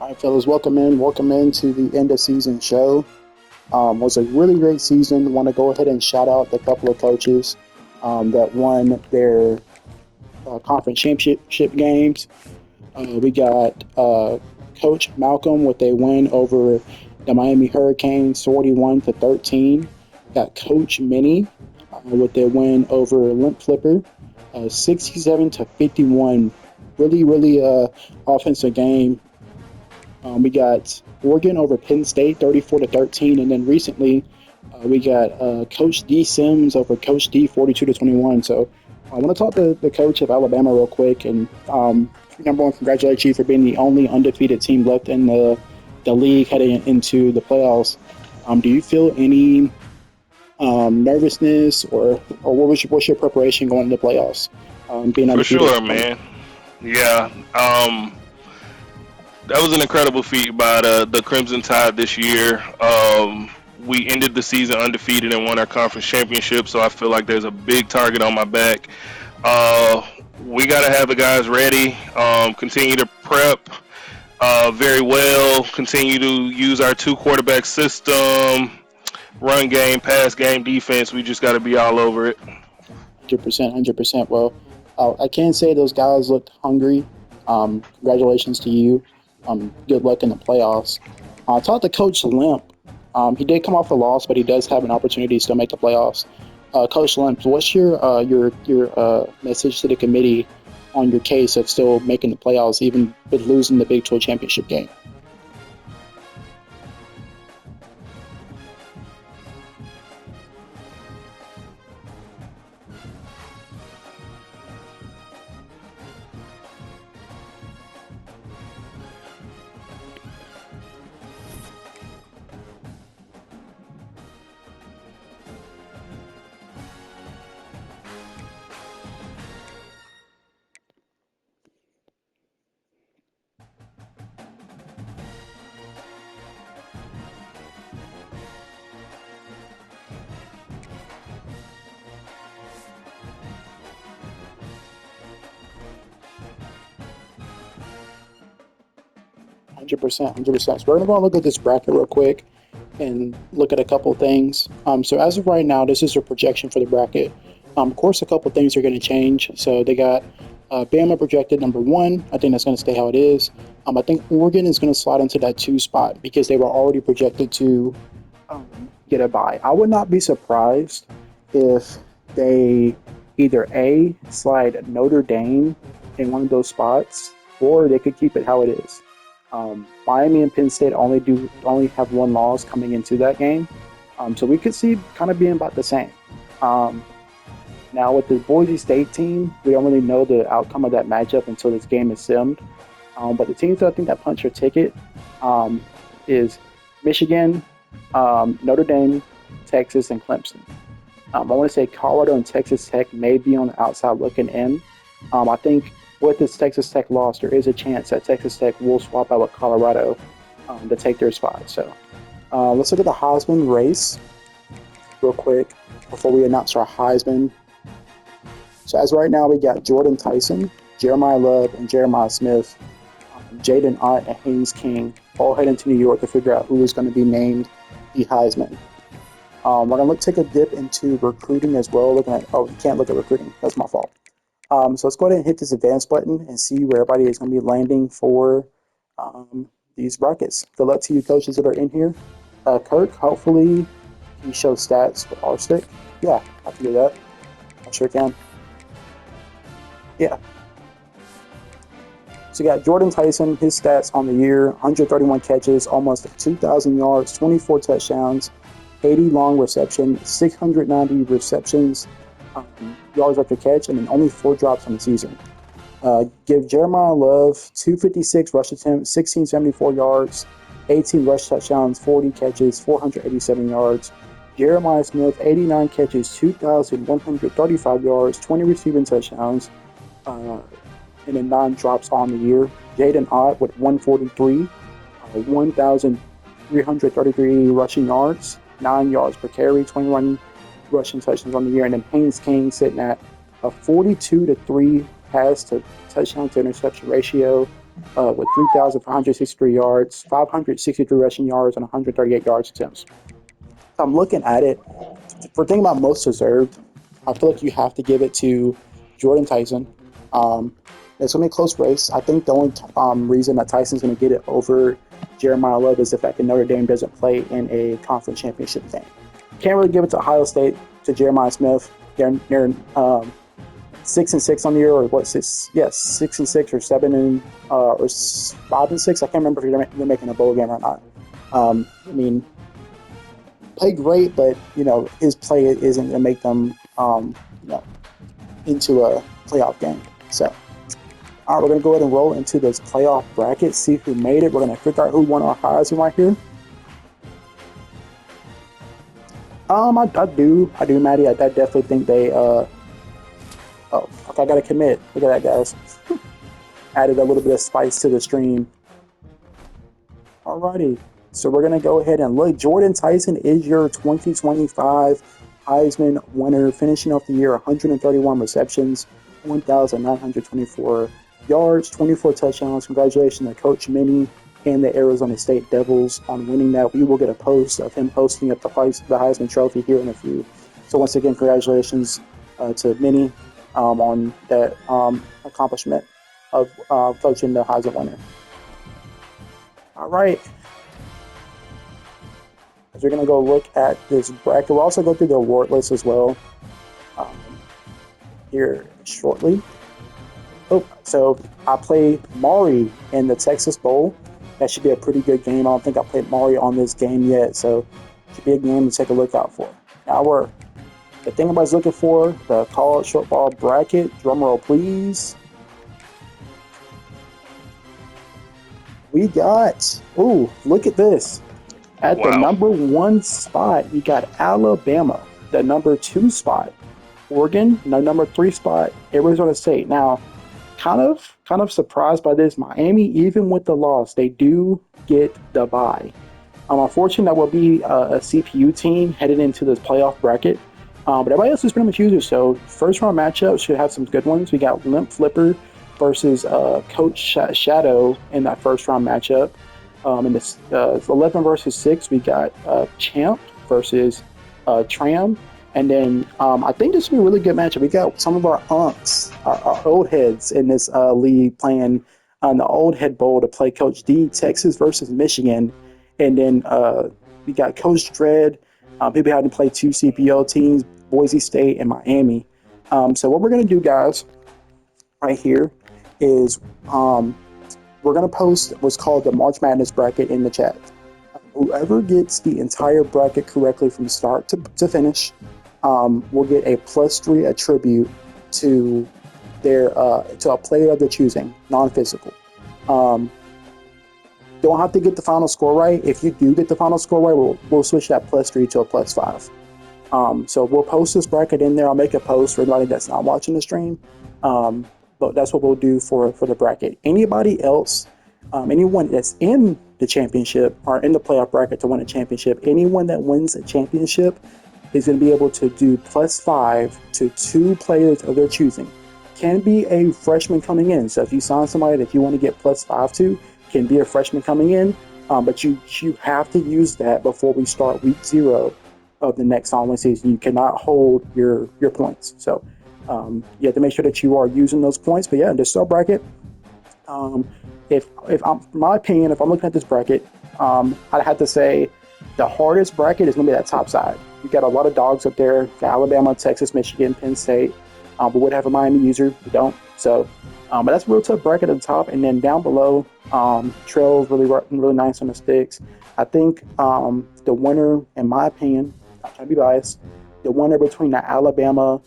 All right, fellas, welcome in to the end of season show. Was a really great season. Want to go ahead and shout out the couple of coaches that won their conference championship games. We got Coach Malcolm with a win over the Miami Hurricanes, 41-13. Got Coach Minnie with their win over Limp Flipper, 67-51. Really offensive game. We got Oregon over Penn State, 34-13, and then recently we got Coach D Sims over Coach D, 42-21. So I want to talk to the coach of Alabama real quick, and number one, congratulate you for being the only undefeated team left in the league heading into the playoffs. Do you feel any nervousness, or what's your preparation going into the playoffs? Being For undefeated. sure, man. Yeah. That was an incredible feat by the Crimson Tide this year. We ended the season undefeated and won our conference championship, so I feel like there's a big target on my back. We got to have the guys ready, continue to prep very well, continue to use our two quarterback system, run game, pass game, defense. We just got to be all over it. 100%. Well, I can say those guys looked hungry. Congratulations to you. Good luck in the playoffs. I talked to Coach Limp. He did come off a loss, but he does have an opportunity to still make the playoffs. Coach Limp, what's your message to the committee on your case of still making the playoffs, even with losing the Big 12 championship game? 100%. So we're gonna go and look at this bracket real quick and look at a couple of things. So as of right now, this is a projection for the bracket. Of course, a couple of things are going to change. So they got Bama projected number one. I think that's going to stay how it is. I think Oregon is going to slide into that 2 spot because they were already projected to get a bye. I would not be surprised if they either A, slide Notre Dame in one of those spots, or they could keep it how it is. Miami and Penn State only have one loss coming into that game, so we could see kind of being about the same. Now with the Boise State team, we don't really know the outcome of that matchup until this game is simmed. But the teams that I think that punch your ticket is Michigan, Notre Dame, Texas, and Clemson. I want to say Colorado and Texas Tech may be on the outside looking in. I think with this Texas Tech loss, there is a chance that Texas Tech will swap out with Colorado to take their spot. So let's look at the Heisman race real quick before we announce our Heisman. So as right now, we got Jordan Tyson, Jeremiah Love, and Jeremiah Smith, Jaden Ott, and Haynes King all heading to New York to figure out who is going to be named the Heisman. We're going to take a dip into recruiting as well. You can't look at recruiting. That's my fault. So let's go ahead and hit this advance button and see where everybody is going to be landing for these brackets. Good luck to you coaches that are in here. Kirk, hopefully he shows stats with our stick. Yeah, I can do that. I sure can. Yeah. So you got Jordan Tyson, his stats on the year: 131 catches, almost 2,000 yards, 24 touchdowns, 80 long reception, 690 receptions, yards after catch, and then only 4 drops on the season. Give Jeremiah Love 256 rush attempts, 1674 yards, 18 rush touchdowns, 40 catches, 487 yards. Jeremiah Smith, 89 catches, 2,135 yards, 20 receiving touchdowns, and then 9 drops on the year. Jaden Ott with 143, 1,333 rushing yards, 9 yards per carry, 21 rushing touchdowns on the year. And then Haynes King sitting at a 42-3 pass to touchdown to interception ratio, with 3,563 yards, 563 rushing yards, and 138 yards attempts. I'm looking at it. For thinking about most deserved, I feel like you have to give it to Jordan Tyson. It's going to be a close race. I think the only reason that Tyson's going to get it over Jeremiah Love is the fact that Notre Dame doesn't play in a conference championship game. Can't really give it to Ohio State, to Jeremiah Smith. They're 6-6 on the year, or what? Six? Yes, 6-6 or 7 or 5-6. I can't remember if they're making a bowl game or not. I mean, play great, but his play isn't going to make them into a playoff game. So, all right, we're going to go ahead and roll into this playoff bracket, see who made it. We're going to figure out who won our Heisman right here. I do, Maddie. I definitely think they. Oh, okay, I got to commit. Look at that, guys. Added a little bit of spice to the stream. Alrighty, so we're going to go ahead and look. Jordan Tyson is your 2025 Heisman winner, finishing off the year 131 receptions, 1,924 yards, 24 touchdowns. Congratulations to Coach Minnie and the Arizona State Devils on winning that. We will get a post of him posting up the Heisman Trophy here in a few. So once again, congratulations to Minnie on that accomplishment of coaching the Heisman winner. All right. As we're going to go look at this bracket, we'll also go through the award list as well here shortly. Oh, so I play Maury in the Texas Bowl. That should be a pretty good game. I don't think I played Maury on this game yet, so it should be a game to take a look out for. Now, the thing everybody's looking for, the college football bracket. Drumroll, please. We got, look at this. At the number 1 spot, we got Alabama. The number 2 spot, Oregon. The number 3 spot, Arizona State. Now, kind of surprised by this. Miami, even with the loss, they do get the bye. Unfortunately, that will be a CPU team headed into this playoff bracket. But everybody else is pretty much users. So first round matchup should have some good ones. We got Limp Flipper versus Coach Shadow in that first round matchup. In this 11 versus 6, we got Champ versus Tram. And then I think this will be a really good matchup. We got some of our unks, our old heads in this league playing on the Old Head Bowl to play Coach D, Texas versus Michigan. And then we got Coach Dredd, people having to play 2 CPO teams, Boise State and Miami. So what we're going to do, guys, right here is we're going to post what's called the March Madness bracket in the chat. Whoever gets the entire bracket correctly from start to finish will get a +3 attribute to their to a player of their choosing, non-physical. Don't have to get the final score right. If you do get the final score right, we'll switch that +3 to a +5. So we'll post this bracket in there. I'll make a post for anybody that's not watching the stream. But that's what we'll do for the bracket. Anybody else, anyone that's in the championship or in the playoff bracket to win a championship, anyone that wins a championship is going to be able to do +5 to 2 players of their choosing. Can be a freshman coming in. So if you sign somebody that you want to get +5 to, can be a freshman coming in. But you have to use that before we start week 0 of the next following season. You cannot hold your points. So you have to make sure that you are using those points. But yeah, in this sub bracket, if I'm, in my opinion, if I'm looking at this bracket, I'd have to say the hardest bracket is going to be that top side. You got a lot of dogs up there: Alabama, Texas, Michigan, Penn State. But would have a Miami user. We don't. So, but that's a real tough bracket at the top, and then down below, Trail's really nice on the sticks. I think the winner, in my opinion, not trying to be biased, the winner between the Alabama,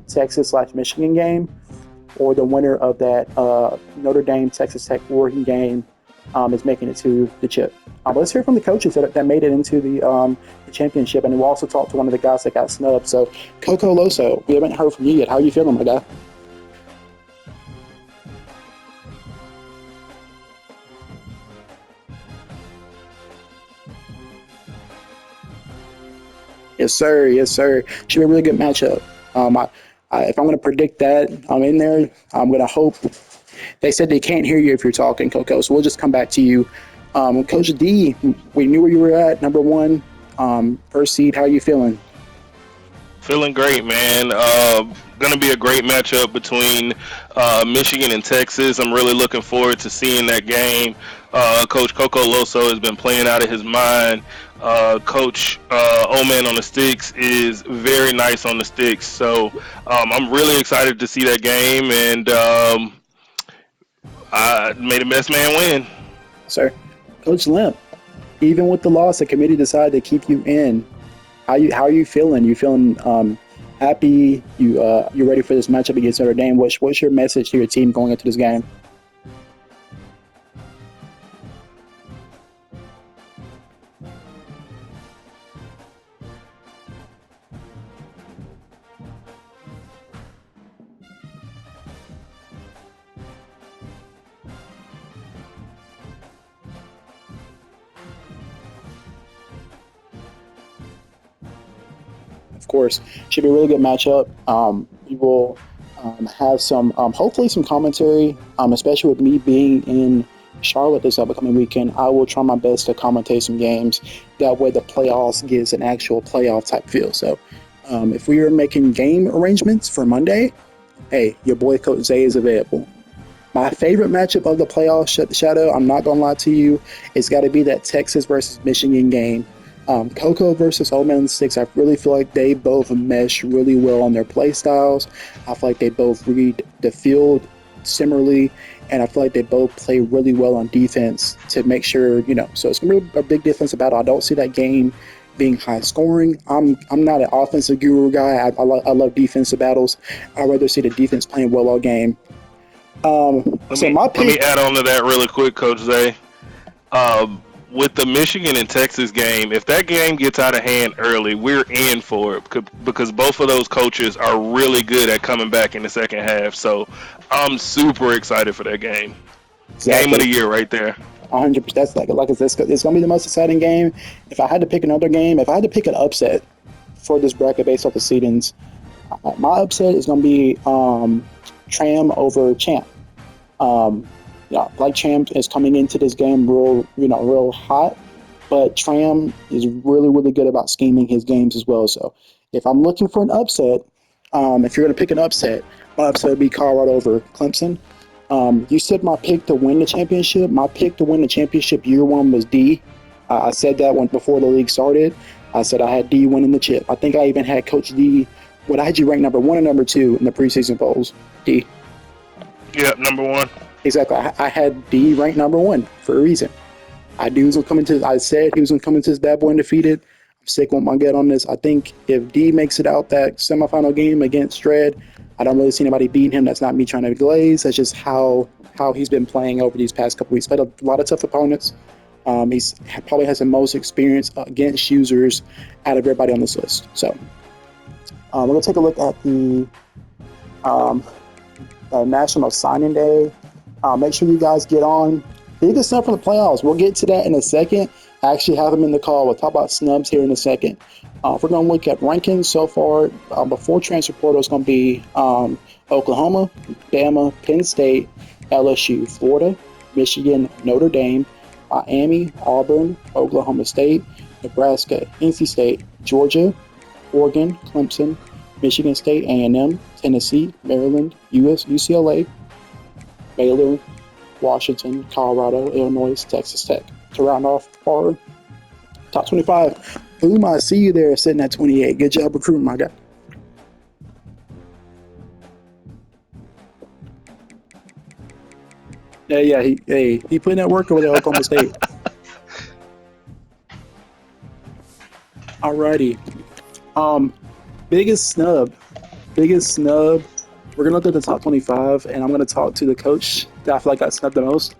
Texas/Michigan game, or the winner of that Notre Dame, Texas Tech, Oregon game is making it to the chip. But let's hear from the coaches that made it into the championship, and we'll also talk to one of the guys that got snubbed. So, Coco Loso, we haven't heard from you yet. How are you feeling, my guy? Yes, sir. Yes, sir. Should be a really good matchup. If I'm going to predict that I'm in there, I'm going to hope They said they can't hear you if you're talking, Coco. So we'll just come back to you. Coach D, we knew where you were at, number one, first seed. How are you feeling? Feeling great, man. Going to be a great matchup between Michigan and Texas. I'm really looking forward to seeing that game. Coach Coco Loso has been playing out of his mind. Coach Old Man on the Sticks is very nice on the sticks. So I'm really excited to see that game, and I made the best man win. Sir, Coach Limp, even with the loss, the committee decided to keep you in. How are you feeling? You feeling happy? You ready for this matchup against Notre Dame? What's your message to your team going into this game? Of course, should be a really good matchup. We will have some, hopefully, some commentary, especially with me being in Charlotte this upcoming weekend. I will try my best to commentate some games. That way, the playoffs gives an actual playoff type feel. So, if we are making game arrangements for Monday, hey, your boy Coach Zay is available. My favorite matchup of the playoffs, Shadow, I'm not going to lie to you, it's got to be that Texas versus Michigan game. Coco versus Old Man Sticks, I really feel like they both mesh really well on their play styles. I feel like they both read the field similarly, and I feel like they both play really well on defense to make sure, so it's going to be a big defensive battle. I don't see that game being high scoring. I'm not an offensive guru guy. I love defensive battles. I'd rather see the defense playing well all game. Let me add on to that really quick, Coach Zay. With the Michigan and Texas game, if that game gets out of hand early, we're in for it because both of those coaches are really good at coming back in the second half. So I'm super excited for that game. Exactly. Game of the year right there. 100%. That's like it's going to be the most exciting game. If I had to pick another game, if I had to pick an upset for this bracket based off the seedings, my upset is going to be Tram over Champ. Like Tram is coming into this game real hot, but Tram is really, really good about scheming his games as well. So if I'm looking for an upset, if you're going to pick an upset, my upset would be Colorado over Clemson. You said my pick to win the championship. My pick to win the championship year one was D. I said that when before the league started. I said I had D winning the chip. I think I even had Coach D. I had you ranked number 1 and number 2 in the preseason polls. D. Yeah, number 1. Exactly. I had D ranked number 1 for a reason. I said he was going to come into this bad boy undefeated. I'm sick with my gut on this. I think if D makes it out that semifinal game against Dredd, I don't really see anybody beating him. That's not me trying to glaze. That's just how he's been playing over these past couple weeks. Played a lot of tough opponents. He's probably has the most experience against users out of everybody on this list. So we're going to take a look at the National Signing Day. Make sure you guys get on. Biggest snub from the playoffs. We'll get to that in a second. I actually have him in the call. We'll talk about snubs here in a second. We're going to look at rankings so far. Before transfer portal, it's going to be Oklahoma, Bama, Penn State, LSU, Florida, Michigan, Notre Dame, Miami, Auburn, Oklahoma State, Nebraska, NC State, Georgia, Oregon, Clemson, Michigan State, A&M, Tennessee, Maryland, UCLA, Baylor, Washington, Colorado, Illinois, Texas Tech. To round off our top 25. Boom, I see you there sitting at 28. Good job recruiting, my guy. Yeah, he put in that work over there at Oklahoma State. Alrighty. Biggest snub. We're gonna look at the top 25, and I'm gonna talk to the coach that I feel like got snubbed the most.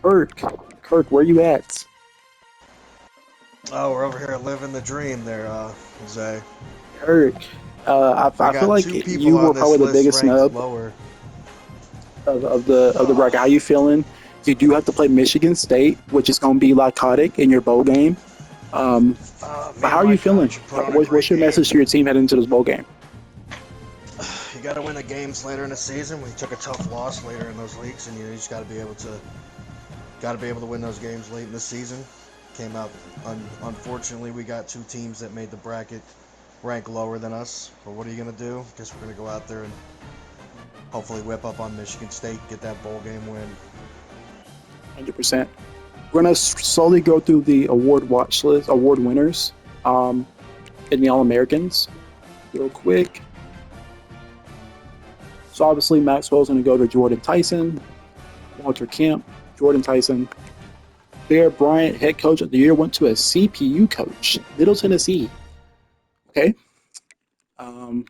Kirk, where you at? Oh, we're over here living the dream there, Jose. Kirk, I feel like you were probably the biggest snub of the bracket. How you feeling? You do have to play Michigan State, which is going to be lycotic in your bowl game. How are you feeling? What's your message to your team heading into this bowl game? you got to win the games later in the season. We took a tough loss later in those leagues, and you just got to be able to win those games late in the season. Came out unfortunately, we got two teams that made the bracket rank lower than us. But what are you gonna do? Guess we're gonna go out there and hopefully whip up on Michigan State, get that bowl game win. 100%. We're gonna slowly go through the award watch list, award winners, and the All Americans, real quick. So obviously Maxwell's gonna go to Jordan Tyson, Walter Kemp, Jordan Tyson. Bear Bryant, head coach of the year, went to a CPU coach, Middle Tennessee. Okay. I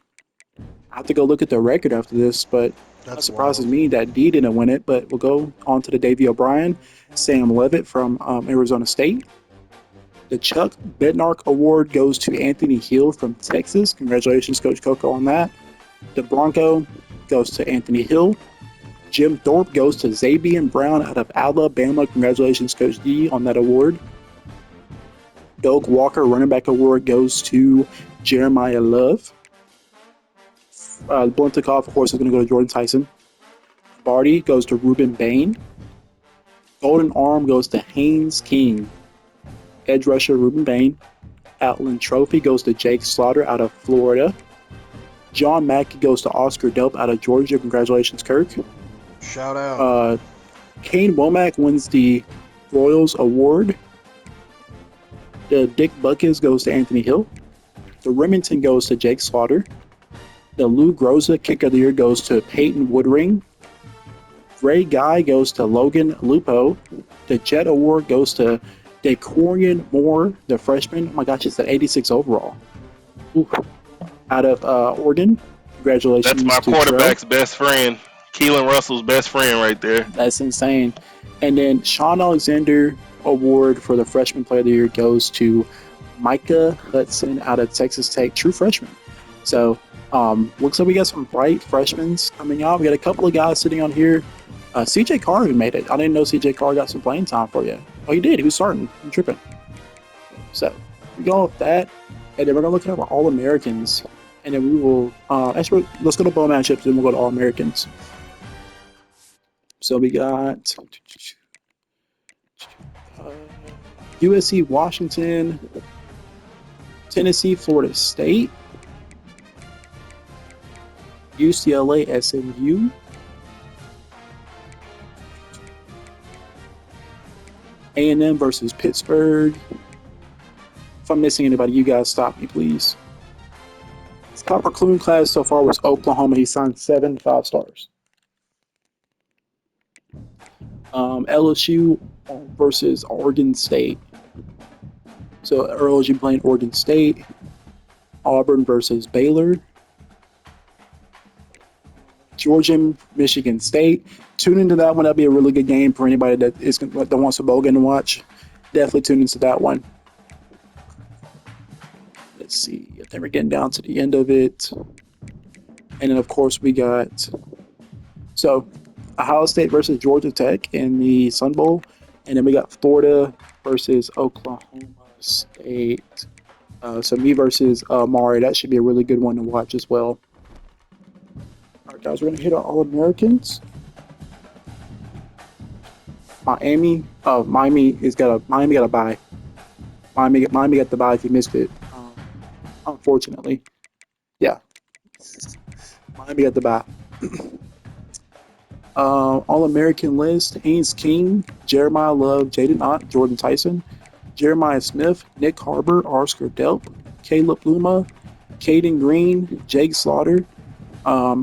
have to go look at the record after this, but that surprises me that D didn't win it. But we'll go on to the Davey O'Brien, Sam Levitt from Arizona State. The Chuck Bednark Award goes to Anthony Hill from Texas. Congratulations, Coach Coco, on that. The Bronco goes to Anthony Hill. Jim Thorpe goes to Zabian Brown out of Alabama. Congratulations, Coach D, on that award. Doak Walker Running Back Award goes to Jeremiah Love. Bluntakoff, of course, is going to go to Jordan Tyson. Barty goes to Ruben Bain. Golden Arm goes to Haynes King. Edge rusher Ruben Bain. Outland Trophy goes to Jake Slaughter out of Florida. John Mackey goes to Oscar Delp out of Georgia. Congratulations, Kirk. Shout out. Kane Womack wins the Royals Award. The Dick Buckets goes to Anthony Hill. The Remington goes to Jake Slaughter. The Lou Groza Kicker of the Year goes to Peyton Woodring. Ray Guy goes to Logan Lupo. The Jet Award goes to Decorian Moore, the freshman. Oh my gosh, it's at 86 overall. Ooh. Out of Oregon. Congratulations. That's my quarterback's best friend. Keelan Russell's best friend right there. That's insane. And then Sean Alexander Award for the Freshman Player of the Year goes to Micah Hudson out of Texas Tech, true freshman. So, looks like we got some bright freshmen coming out. We got a couple of guys sitting on here. CJ Carr even made it. I didn't know CJ Carr got some playing time for you. Oh, he did. He was starting. I'm tripping. So, we go with that. And then we're going to look at our All-Americans. And then we will, actually, let's go to bowl matchups, and we'll go to All-Americans. So we got USC, Washington, Tennessee, Florida State, UCLA, SMU, A&M versus Pittsburgh. If I'm missing anybody, you guys stop me, please. His top recruiting class so far was Oklahoma. He signed 7 5-stars. LSU versus Oregon State. So LSU playing Oregon State. Auburn versus Baylor. Georgia, Michigan State. Tune into that one. That'll be a really good game for anybody that wants a bowl game to watch. Definitely tune into that one. Let's see. I think we're getting down to the end of it. And then, of course, we got... So, Ohio State versus Georgia Tech in the Sun Bowl. And then we got Florida versus Oklahoma State. So me versus Mari. That should be a really good one to watch as well. All right, guys, we're going to hit our All-Americans. Miami got a bye. Miami got the bye if you missed it. Unfortunately. Yeah. Miami got the bye. All-American list: Haynes King, Jeremiah Love, Jaden Ott, Jordan Tyson, Jeremiah Smith, Nick Harbor, Oscar Delp, Caleb Luma, Caden Green, Jake Slaughter,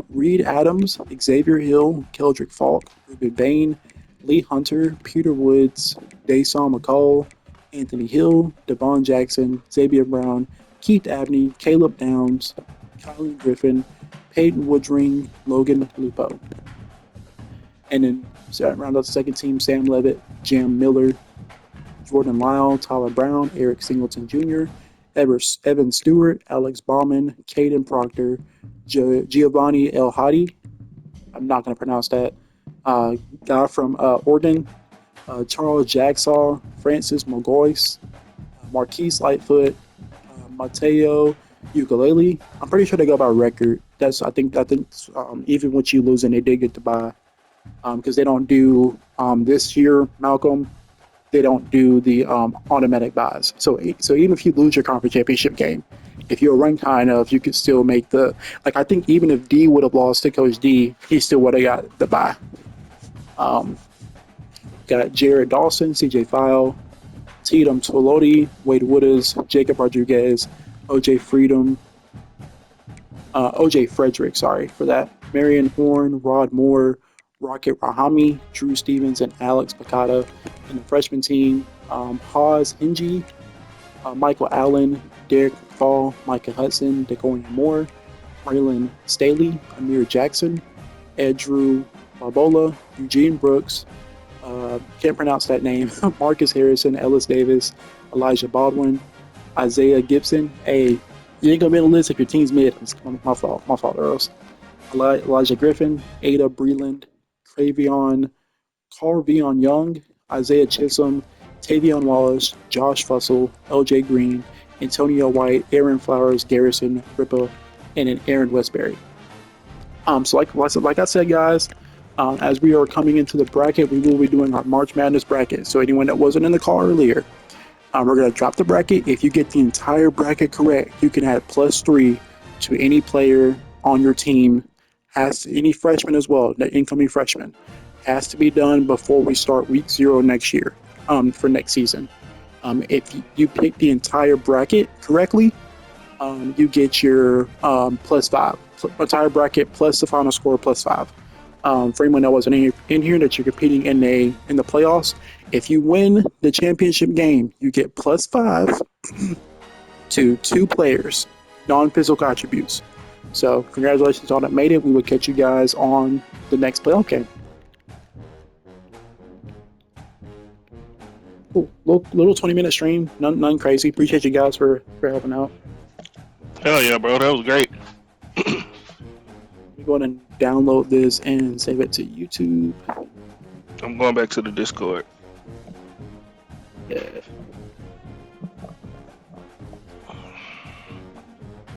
Reed Adams, Xavier Hill, Keldrick Falk, Ruben Bain, Lee Hunter, Peter Woods, Dason McCall, Anthony Hill, Devon Jackson, Xavier Brown, Keith Abney, Caleb Downs, Kylie Griffin, Peyton Woodring, Logan Lupo. And then round out the second team: Sam Levitt, Jam Miller, Jordan Lyle, Tyler Brown, Eric Singleton Jr., Evan Stewart, Alex Bauman, Caden Proctor, Giovanni El Hadi. I'm not going to pronounce that. Guy from Oregon, Charles Jagsaw, Francis Mogois, Marquise Lightfoot, Mateo Ukulele. I'm pretty sure they go by record. I think even with you losing, they did get to buy because they don't do this year, Malcolm. They don't do the automatic buys. So even if you lose your conference championship game, if you're ranked high enough, you could still make the like. I think even if D would have lost to Coach D, he still would have got the buy. Um, got Jared Dawson, CJ File, Tatum Tolodi, Wade Wooders, Jacob Rodriguez, OJ Freedom, OJ Frederick, sorry for that. Marion Horn, Rod Moore, Rocket Rahami, Drew Stevens, and Alex Picata. And the freshman team, Hawes Hingy, Michael Allen, Derek Fall, Micah Hudson, Deconia Moore, Braylon Staley, Amir Jackson, Andrew Barbola, Eugene Brooks, can't pronounce that name, Marcus Harrison, Ellis Davis, Elijah Baldwin, Isaiah Gibson. Hey, you ain't gonna be on the list if your team's mid. My fault, Earls. Elijah Griffin, Ada Breland, Cravion, Carvion Young, Isaiah Chisholm, Tavion Wallace, Josh Fussell, LJ Green, Antonio White, Aaron Flowers, Garrison, Ripa, and an Aaron Westbury. So like I said, guys, as we are coming into the bracket, we will be doing our March Madness bracket. So anyone that wasn't in the call earlier, we're going to drop the bracket. If you get the entire bracket correct, you can add +3 to any player on your team. Any freshman as well, the incoming freshman. Has to be done before we start week 0 next year, for next season. If you pick the entire bracket correctly, you get your +5. Entire bracket plus the final score +5. For anyone that wasn't in here that you're competing in the playoffs, if you win the championship game, you get +5 to 2 players, non-physical attributes. So congratulations to all that made it. We will catch you guys on the next playoff game. Cool. Little 20-minute stream, none crazy. Appreciate you guys for helping out. Hell yeah, bro, that was great. We're going to download this and save it to YouTube. I'm going back to the Discord. Yeah.